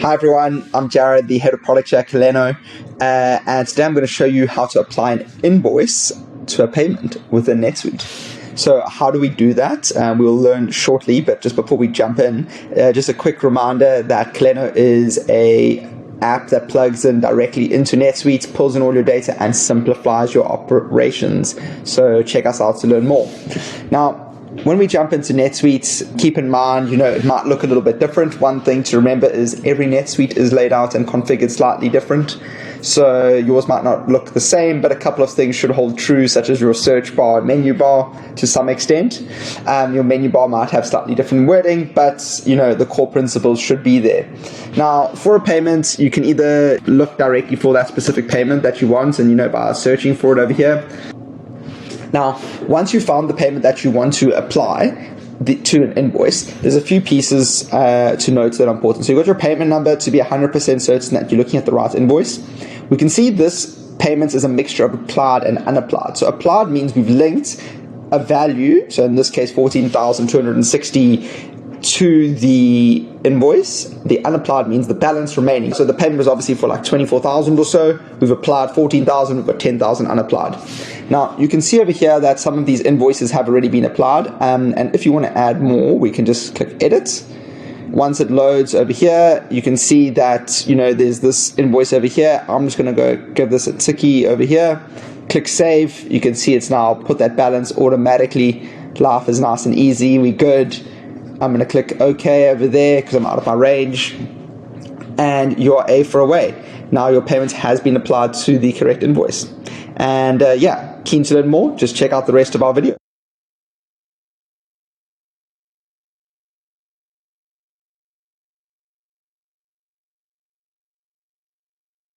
Hi everyone, I'm Jared, the head of product at Kolleno, and today I'm going to show you how to apply an invoice to a payment within NetSuite. So how do we do that? We'll learn shortly, but just before we jump in, just a quick reminder that Kolleno is a app that plugs in directly into NetSuite, pulls in all your data, and simplifies your operations. So check us out to learn more. Now, when we jump into NetSuite, keep in mind, it might look a little bit different. One thing to remember is every NetSuite is laid out and configured slightly different. So yours might not look the same, but a couple of things should hold true, such as your search bar and menu bar to some extent. Your menu bar might have slightly different wording, but the core principles should be there. Now, for a payment, you can either look directly for that specific payment that you want, and by searching for it over here. Now, once you've found the payment that you want to apply to an invoice, there's a few pieces to note that are important. So you've got your payment number to be 100% certain that you're looking at the right invoice. We can see this payment is a mixture of applied and unapplied. So applied means we've linked a value, so in this case 14,260, to the invoice. The unapplied means the balance remaining. So the payment was obviously for like 24,000 or so. We've applied 14,000, we've got 10,000 unapplied. Now, you can see over here that some of these invoices have already been applied, and if you want to add more, we can just click edit. Once it loads over here, you can see that, there's this invoice over here. I'm just going to go give this a ticky over here. Click save. You can see it's now put that balance automatically. Life is nice and easy. We're good. I'm going to click OK over there because I'm out of my range. And you're A for away. Now your payment has been applied to the correct invoice. And keen to learn more? Just check out the rest of our video.